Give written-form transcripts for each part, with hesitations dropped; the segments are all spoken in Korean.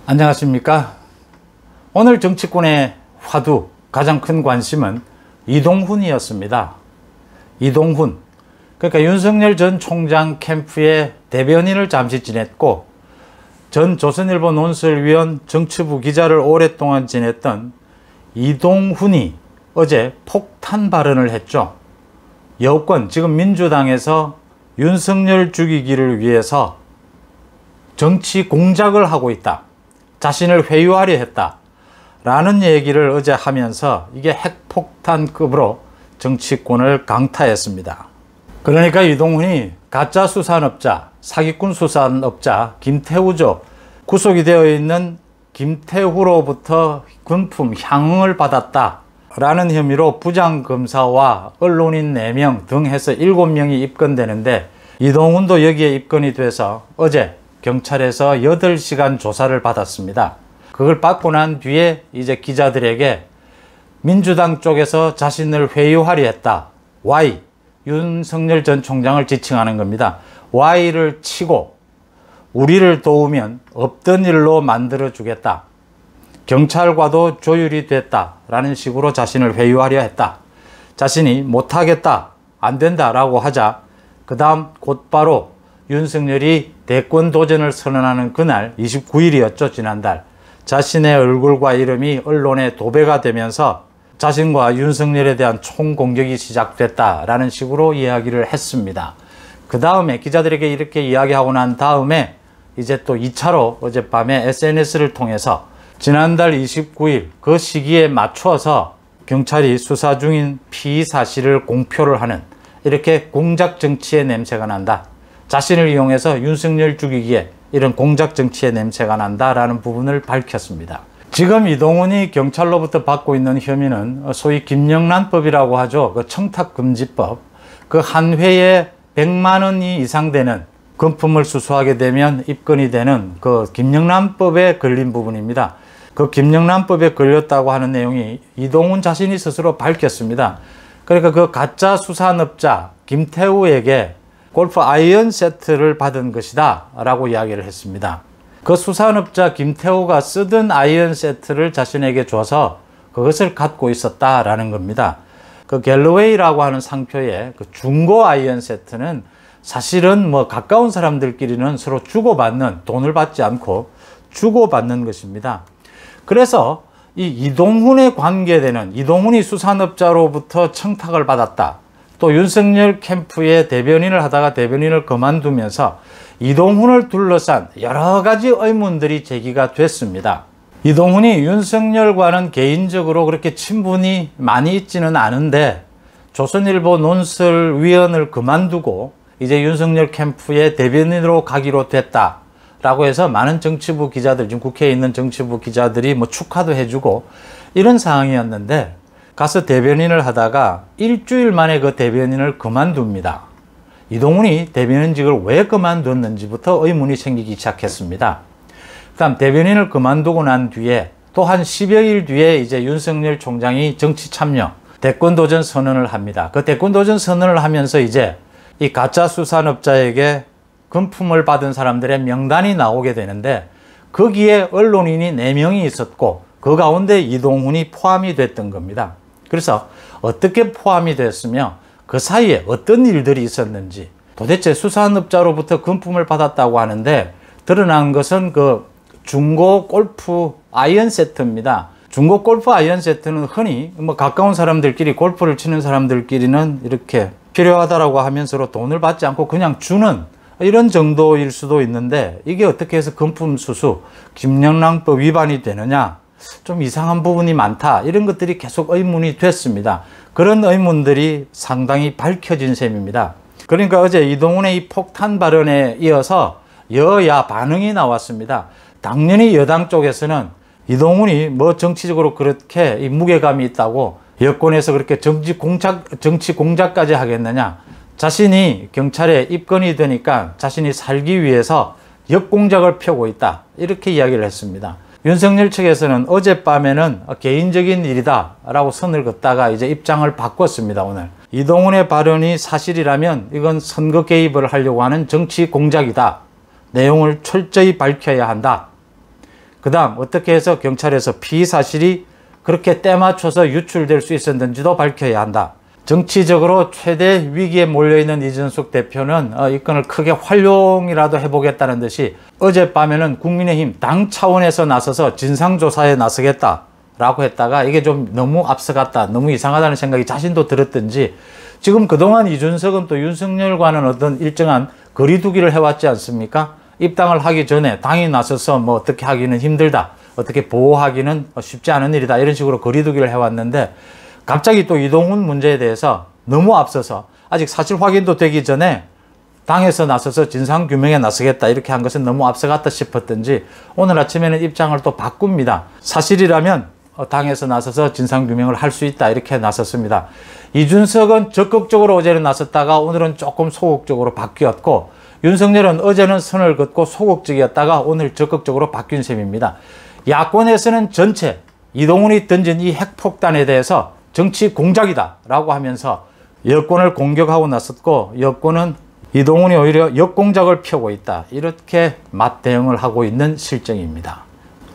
안녕하십니까. 오늘 정치권의 화두, 가장 큰 관심은 이동훈이었습니다. 이동훈, 그러니까 윤석열 전 총장 캠프의 대변인을 잠시 지냈고 전 조선일보 논설위원 정치부 기자를 오랫동안 지냈던 이동훈이 어제 폭탄 발언을 했죠. 여권, 지금 민주당에서 윤석열 죽이기를 위해서 정치 공작을 하고 있다, 자신을 회유하려 했다 라는 얘기를 어제 하면서 이게 핵폭탄급으로 정치권을 강타했습니다. 그러니까 이동훈이 가짜 수산업자, 사기꾼 수산업자 김태우죠. 구속이 되어 있는 김태우로부터 금품 향응을 받았다 라는 혐의로 부장검사와 언론인 4명 등 해서 7명이 입건되는데, 이동훈도 여기에 입건이 돼서 어제 경찰에서 8시간 조사를 받았습니다. 그걸 받고 난 뒤에 이제 기자들에게 민주당 쪽에서 자신을 회유하려 했다, Y, 윤석열 전 총장을 지칭하는 겁니다. Y를 치고 우리를 도우면 없던 일로 만들어 주겠다, 경찰과도 조율이 됐다 라는 식으로 자신을 회유하려 했다, 자신이 못하겠다, 안 된다 라고 하자 그 다음 곧바로 윤석열이 대권 도전을 선언하는 그날 29일이었죠. 지난달 자신의 얼굴과 이름이 언론에 도배가 되면서 자신과 윤석열에 대한 총공격이 시작됐다라는 식으로 이야기를 했습니다. 그 다음에 기자들에게 이렇게 이야기하고 난 다음에 이제 또 2차로 어젯밤에 SNS를 통해서 지난달 29일 그 시기에 맞춰서 경찰이 수사 중인 피의 사실을 공표를 하는, 이렇게 공작 정치의 냄새가 난다, 자신을 이용해서 윤석열 죽이기에 이런 공작 정치의 냄새가 난다라는 부분을 밝혔습니다. 지금 이동훈이 경찰로부터 받고 있는 혐의는 소위 김영란법이라고 하죠. 그 청탁금지법. 그 한 회에 100만 원이 이상 되는 금품을 수수하게 되면 입건이 되는 그 김영란법에 걸린 부분입니다. 그 김영란법에 걸렸다고 하는 내용이 이동훈 자신이 스스로 밝혔습니다. 그러니까 그 가짜 수산업자 김태우에게 골프 아이언 세트를 받은 것이다 라고 이야기를 했습니다. 그 수산업자 김태우가 쓰던 아이언 세트를 자신에게 줘서 그것을 갖고 있었다라는 겁니다. 그 갤러웨이라고 하는 상표의 그 중고 아이언 세트는 사실은 뭐 가까운 사람들끼리는 서로 주고받는, 돈을 받지 않고 주고받는 것입니다. 그래서 이 이동훈에 관계되는, 이동훈이 수산업자로부터 청탁을 받았다, 또 윤석열 캠프의 대변인을 하다가 대변인을 그만두면서 이동훈을 둘러싼 여러 가지 의문들이 제기가 됐습니다. 이동훈이 윤석열과는 개인적으로 그렇게 친분이 많이 있지는 않은데 조선일보 논설위원을 그만두고 이제 윤석열 캠프의 대변인으로 가기로 됐다 라고 해서 많은 정치부 기자들, 지금 국회에 있는 정치부 기자들이 뭐 축하도 해주고 이런 상황이었는데, 가서 대변인을 하다가 일주일 만에 그 대변인을 그만둡니다. 이동훈이 대변인직을 왜 그만뒀는지부터 의문이 생기기 시작했습니다. 그 다음 대변인을 그만두고 난 뒤에 또 한 10여일 뒤에 이제 윤석열 총장이 정치 참여, 대권 도전 선언을 합니다. 그 대권 도전 선언을 하면서 이제 이 가짜 수산업자에게 금품을 받은 사람들의 명단이 나오게 되는데, 거기에 언론인이 4명이 있었고 그 가운데 이동훈이 포함이 됐던 겁니다. 그래서 어떻게 포함이 됐으며 그 사이에 어떤 일들이 있었는지, 도대체 수산업자로부터 금품을 받았다고 하는데 드러난 것은 그 중고 골프 아이언 세트입니다. 중고 골프 아이언 세트는 흔히 뭐 가까운 사람들끼리, 골프를 치는 사람들끼리는 이렇게 필요하다라고 하면서로 돈을 받지 않고 그냥 주는 이런 정도일 수도 있는데, 이게 어떻게 해서 금품 수수, 김영란법 위반이 되느냐, 좀 이상한 부분이 많다, 이런 것들이 계속 의문이 됐습니다. 그런 의문들이 상당히 밝혀진 셈입니다. 그러니까 어제 이동훈의 이 폭탄 발언에 이어서 여야 반응이 나왔습니다. 당연히 여당 쪽에서는 이동훈이 뭐 정치적으로 그렇게 이 무게감이 있다고 여권에서 그렇게 정치 공작까지 하겠느냐, 자신이 경찰에 입건이 되니까 자신이 살기 위해서 역공작을 펴고 있다, 이렇게 이야기를 했습니다. 윤석열 측에서는 어젯밤에는 개인적인 일이다 라고 선을 긋다가 이제 입장을 바꿨습니다. 오늘 이동훈의 발언이 사실이라면 이건 선거 개입을 하려고 하는 정치 공작이다, 내용을 철저히 밝혀야 한다, 그 다음 어떻게 해서 경찰에서 피의 사실이 그렇게 때 맞춰서 유출될 수 있었는지도 밝혀야 한다. 정치적으로 최대 위기에 몰려있는 이준석 대표는 이 건을 크게 활용이라도 해보겠다는 듯이 어젯밤에는 국민의힘 당 차원에서 나서서 진상조사에 나서겠다라고 했다가 이게 좀 너무 앞서갔다, 너무 이상하다는 생각이 자신도 들었든지 지금 그동안 이준석은 또 윤석열과는 어떤 일정한 거리두기를 해왔지 않습니까? 입당을 하기 전에 당이 나서서 뭐 어떻게 하기는 힘들다, 어떻게 보호하기는 쉽지 않은 일이다, 이런 식으로 거리두기를 해왔는데 갑자기 또 이동훈 문제에 대해서 너무 앞서서 아직 사실 확인도 되기 전에 당에서 나서서 진상규명에 나서겠다 이렇게 한 것은 너무 앞서갔다 싶었던지 오늘 아침에는 입장을 또 바꿉니다. 사실이라면 당에서 나서서 진상규명을 할 수 있다 이렇게 나섰습니다. 이준석은 적극적으로 어제는 나섰다가 오늘은 조금 소극적으로 바뀌었고 윤석열은 어제는 선을 긋고 소극적이었다가 오늘 적극적으로 바뀐 셈입니다. 야권에서는 전체 이동훈이 던진 이 핵폭탄에 대해서 정치 공작이다 라고 하면서 여권을 공격하고 나섰고 여권은 이동훈이 오히려 역공작을 펴고 있다 이렇게 맞대응을 하고 있는 실정입니다.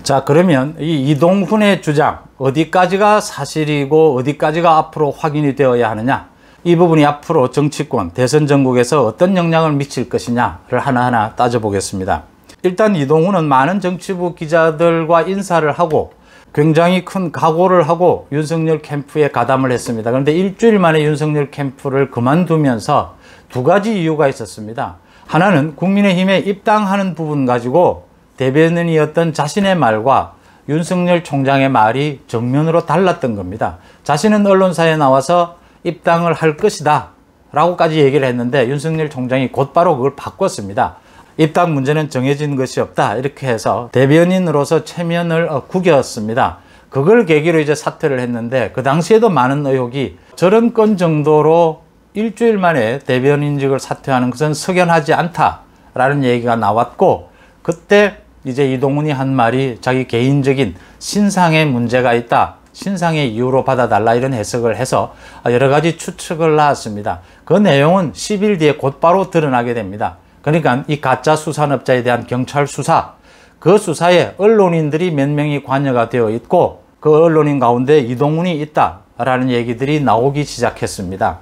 자, 그러면 이 이동훈의 주장 어디까지가 사실이고 어디까지가 앞으로 확인이 되어야 하느냐, 이 부분이 앞으로 정치권 대선 전국에서 어떤 영향을 미칠 것이냐를 하나하나 따져보겠습니다. 일단 이동훈은 많은 정치부 기자들과 인사를 하고 굉장히 큰 각오를 하고 윤석열 캠프에 가담을 했습니다. 그런데 일주일 만에 윤석열 캠프를 그만두면서 두 가지 이유가 있었습니다. 하나는 국민의힘에 입당하는 부분 가지고 대변인이었던 자신의 말과 윤석열 총장의 말이 정면으로 달랐던 겁니다. 자신은 언론사에 나와서 입당을 할 것이다 라고까지 얘기를 했는데 윤석열 총장이 곧바로 그걸 바꿨습니다. 입당 문제는 정해진 것이 없다 이렇게 해서 대변인으로서 체면을 구겼습니다. 그걸 계기로 이제 사퇴를 했는데 그 당시에도 많은 의혹이 저런 건 정도로 일주일 만에 대변인직을 사퇴하는 것은 석연하지 않다라는 얘기가 나왔고, 그때 이제 이동훈이 한 말이 자기 개인적인 신상에 문제가 있다, 신상의 이유로 받아달라 이런 해석을 해서 여러 가지 추측을 낳았습니다. 그 내용은 10일 뒤에 곧바로 드러나게 됩니다. 그러니까 이 가짜 수산업자에 대한 경찰 수사, 그 수사에 언론인들이 몇 명이 관여가 되어 있고 그 언론인 가운데 이동훈이 있다라는 얘기들이 나오기 시작했습니다.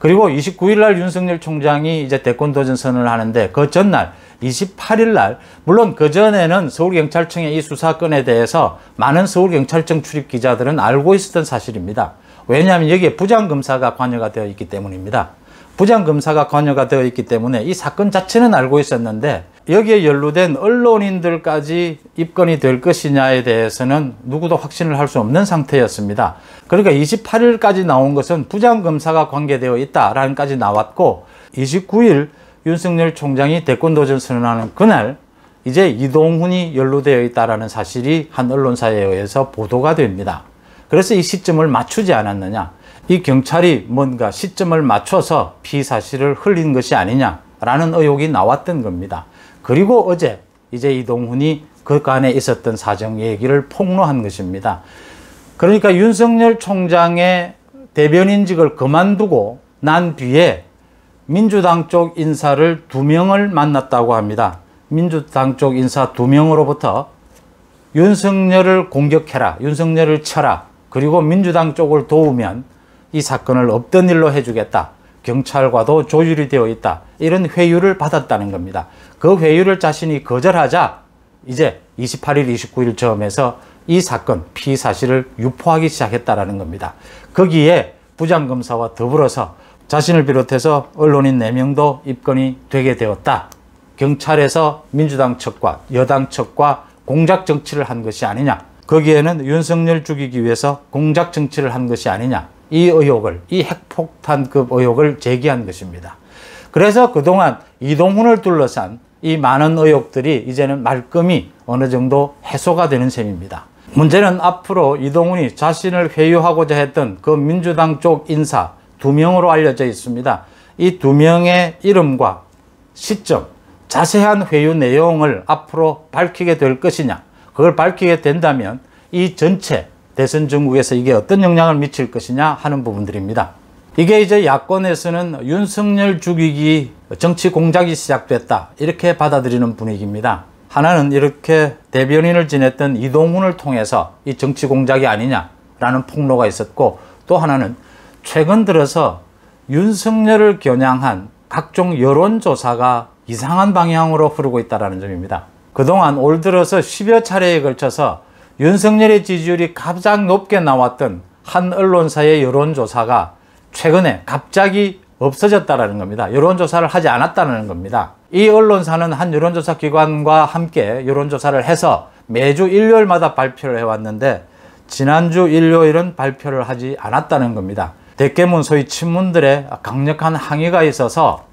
그리고 29일 날 윤석열 총장이 이제 대권 도전 선언을 하는데 그 전날 28일 날, 물론 그 전에는 서울경찰청의 이 수사건에 대해서 많은 서울경찰청 출입 기자들은 알고 있었던 사실입니다. 왜냐하면 여기에 부장검사가 관여가 되어 있기 때문입니다. 부장검사가 관여가 되어 있기 때문에 이 사건 자체는 알고 있었는데 여기에 연루된 언론인들까지 입건이 될 것이냐에 대해서는 누구도 확신을 할 수 없는 상태였습니다. 그러니까 28일까지 나온 것은 부장검사가 관계되어 있다라는 까지 나왔고 29일 윤석열 총장이 대권 도전 선언하는 그날 이제 이동훈이 연루되어 있다라는 사실이 한 언론사에 의해서 보도가 됩니다. 그래서 이 시점을 맞추지 않았느냐, 이 경찰이 뭔가 시점을 맞춰서 피의 사실을 흘린 것이 아니냐라는 의혹이 나왔던 겁니다. 그리고 어제 이제 이동훈이 그간에 있었던 사정 얘기를 폭로한 것입니다. 그러니까 윤석열 총장의 대변인직을 그만두고 난 뒤에 민주당 쪽 인사를 2명을 만났다고 합니다. 민주당 쪽 인사 2명으로부터 윤석열을 공격해라, 윤석열을 쳐라, 그리고 민주당 쪽을 도우면 이 사건을 없던 일로 해주겠다, 경찰과도 조율이 되어 있다, 이런 회유를 받았다는 겁니다. 그 회유를 자신이 거절하자 이제 28일, 29일 즈음에서 이 사건 피의 사실을 유포하기 시작했다는 겁니다. 거기에 부장검사와 더불어서 자신을 비롯해서 언론인 4명도 입건이 되게 되었다. 경찰에서 민주당 측과 여당 측과 공작 정치를 한 것이 아니냐, 거기에는 윤석열 죽이기 위해서 공작 정치를 한 것이 아니냐, 이 의혹을, 이 핵폭탄급 의혹을 제기한 것입니다. 그래서 그동안 이동훈을 둘러싼 이 많은 의혹들이 이제는 말끔히 어느 정도 해소가 되는 셈입니다. 문제는 앞으로 이동훈이 자신을 회유하고자 했던 그 민주당 쪽 인사 2명으로 알려져 있습니다. 이 2명의 이름과 시점, 자세한 회유 내용을 앞으로 밝히게 될 것이냐, 그걸 밝히게 된다면 이 전체 대선 전국에서 이게 어떤 영향을 미칠 것이냐 하는 부분들입니다. 이게 이제 야권에서는 윤석열 죽이기 정치 공작이 시작됐다 이렇게 받아들이는 분위기입니다. 하나는 이렇게 대변인을 지냈던 이동훈을 통해서 이 정치 공작이 아니냐라는 폭로가 있었고, 또 하나는 최근 들어서 윤석열을 겨냥한 각종 여론조사가 이상한 방향으로 흐르고 있다는 점입니다. 그동안 올 들어서 10여 차례에 걸쳐서 윤석열의 지지율이 가장 높게 나왔던 한 언론사의 여론조사가 최근에 갑자기 없어졌다는 겁니다. 여론조사를 하지 않았다는 겁니다. 이 언론사는 한 여론조사 기관과 함께 여론조사를 해서 매주 일요일마다 발표를 해왔는데, 지난주 일요일은 발표를 하지 않았다는 겁니다. 대깨문 소위 친문들의 강력한 항의가 있어서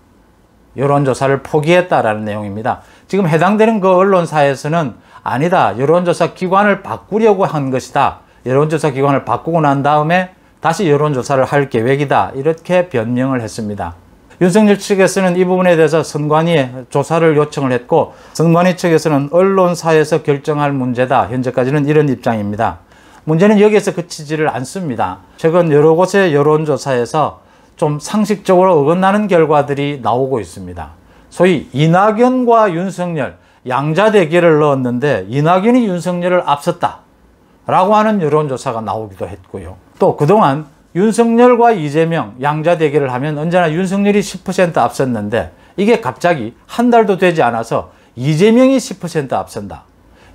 여론조사를 포기했다라는 내용입니다. 지금 해당되는 그 언론사에서는 아니다, 여론조사 기관을 바꾸려고 한 것이다, 여론조사 기관을 바꾸고 난 다음에 다시 여론조사를 할 계획이다, 이렇게 변명을 했습니다. 윤석열 측에서는 이 부분에 대해서 선관위에 조사를 요청을 했고, 선관위 측에서는 언론사에서 결정할 문제다, 현재까지는 이런 입장입니다. 문제는 여기에서 그치지를 않습니다. 최근 여러 곳의 여론조사에서 좀 상식적으로 어긋나는 결과들이 나오고 있습니다. 소위 이낙연과 윤석열 양자 대결을 넣었는데 이낙연이 윤석열을 앞섰다 라고 하는 여론조사가 나오기도 했고요. 또 그동안 윤석열과 이재명 양자 대결을 하면 언제나 윤석열이 10% 앞섰는데, 이게 갑자기 한 달도 되지 않아서 이재명이 10% 앞선다,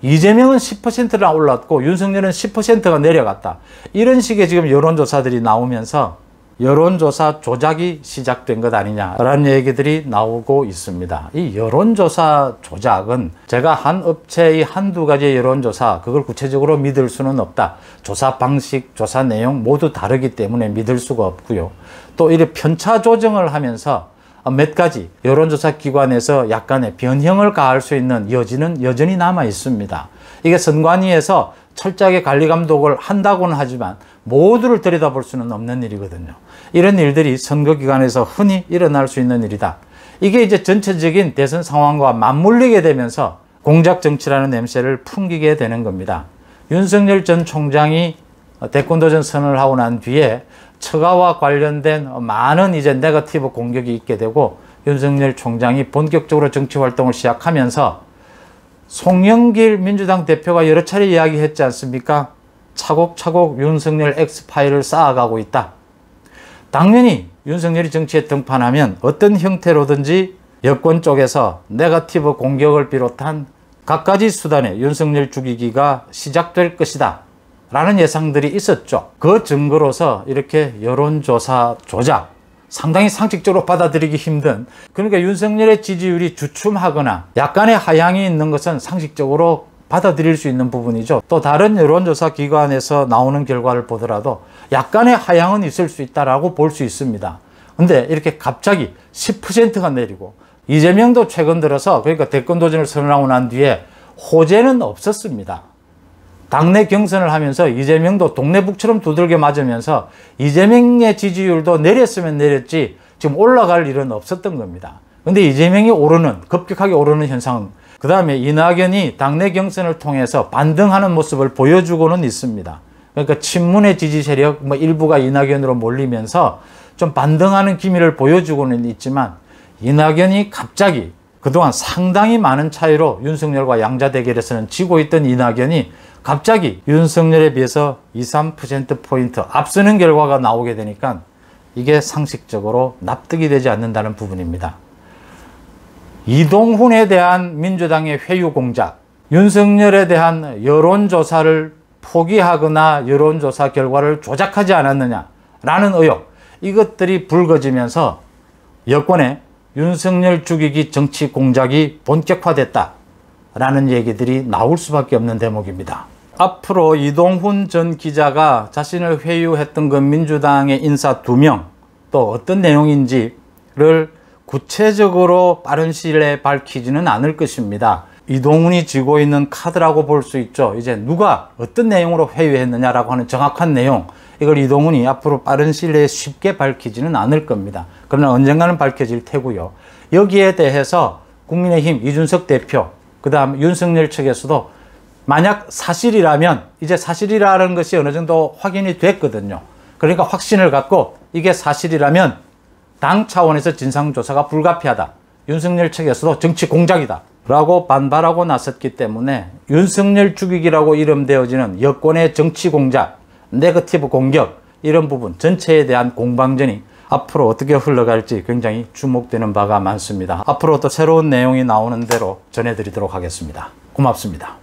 이재명은 10%나 올랐고 윤석열은 10%가 내려갔다, 이런 식의 지금 여론조사들이 나오면서 여론조사 조작이 시작된 것 아니냐라는 얘기들이 나오고 있습니다. 이 여론조사 조작은 제가 한 업체의 한두 가지의 여론조사, 그걸 구체적으로 믿을 수는 없다. 조사 방식, 조사 내용 모두 다르기 때문에 믿을 수가 없고요. 또 이렇게 편차 조정을 하면서 몇 가지 여론조사 기관에서 약간의 변형을 가할 수 있는 여지는 여전히 남아 있습니다. 이게 선관위에서 철저하게 관리 감독을 한다고는 하지만 모두를 들여다볼 수는 없는 일이거든요. 이런 일들이 선거 기간에서 흔히 일어날 수 있는 일이다. 이게 이제 전체적인 대선 상황과 맞물리게 되면서 공작 정치라는 냄새를 풍기게 되는 겁니다. 윤석열 전 총장이 대권도전 선언을 하고 난 뒤에 처가와 관련된 많은 이제 네거티브 공격이 있게 되고, 윤석열 총장이 본격적으로 정치 활동을 시작하면서 송영길 민주당 대표가 여러 차례 이야기했지 않습니까? 차곡차곡 윤석열 엑스파일을 쌓아가고 있다. 당연히 윤석열이 정치에 등판하면 어떤 형태로든지 여권 쪽에서 네거티브 공격을 비롯한 갖가지 수단의 윤석열 죽이기가 시작될 것이다 라는 예상들이 있었죠. 그 증거로서 이렇게 여론조사 조작, 상당히 상식적으로 받아들이기 힘든, 그러니까 윤석열의 지지율이 주춤하거나 약간의 하향이 있는 것은 상식적으로 받아들일 수 있는 부분이죠. 또 다른 여론조사 기관에서 나오는 결과를 보더라도 약간의 하향은 있을 수 있다라고 볼 수 있습니다. 근데 이렇게 갑자기 10%가 내리고, 이재명도 최근 들어서, 그러니까 대권 도전을 선언하고 난 뒤에 호재는 없었습니다. 당내 경선을 하면서 이재명도 동네북처럼 두들겨 맞으면서 이재명의 지지율도 내렸으면 내렸지 지금 올라갈 일은 없었던 겁니다. 근데 이재명이 급격하게 오르는 현상은, 그 다음에 이낙연이 당내 경선을 통해서 반등하는 모습을 보여주고는 있습니다. 그러니까 친문의 지지 세력 일부가 이낙연으로 몰리면서 좀 반등하는 기미를 보여주고는 있지만, 이낙연이 갑자기 그동안 상당히 많은 차이로 윤석열과 양자 대결에서는 지고 있던 이낙연이 갑자기 윤석열에 비해서 2~3%포인트 앞서는 결과가 나오게 되니까 이게 상식적으로 납득이 되지 않는다는 부분입니다. 이동훈에 대한 민주당의 회유 공작, 윤석열에 대한 여론조사를 포기하거나 여론조사 결과를 조작하지 않았느냐라는 의혹, 이것들이 불거지면서 여권의 윤석열 죽이기 정치 공작이 본격화됐다라는 얘기들이 나올 수밖에 없는 대목입니다. 앞으로 이동훈 전 기자가 자신을 회유했던 그 민주당의 인사 2명, 또 어떤 내용인지를 구체적으로 빠른 시일 내에 밝히지는 않을 것입니다. 이동훈이 쥐고 있는 카드라고 볼 수 있죠. 이제 누가 어떤 내용으로 회유했느냐라고 하는 정확한 내용, 이걸 이동훈이 앞으로 빠른 시일 내에 쉽게 밝히지는 않을 겁니다. 그러나 언젠가는 밝혀질 테고요. 여기에 대해서 국민의힘 이준석 대표, 그 다음 윤석열 측에서도 만약 사실이라면, 이제 사실이라는 것이 어느 정도 확인이 됐거든요. 그러니까 확신을 갖고 이게 사실이라면 당 차원에서 진상조사가 불가피하다, 윤석열 측에서도 정치 공작이다 라고 반발하고 나섰기 때문에 윤석열 죽이기라고 이름되어지는 여권의 정치 공작, 네거티브 공격, 이런 부분 전체에 대한 공방전이 앞으로 어떻게 흘러갈지 굉장히 주목되는 바가 많습니다. 앞으로 또 새로운 내용이 나오는 대로 전해드리도록 하겠습니다. 고맙습니다.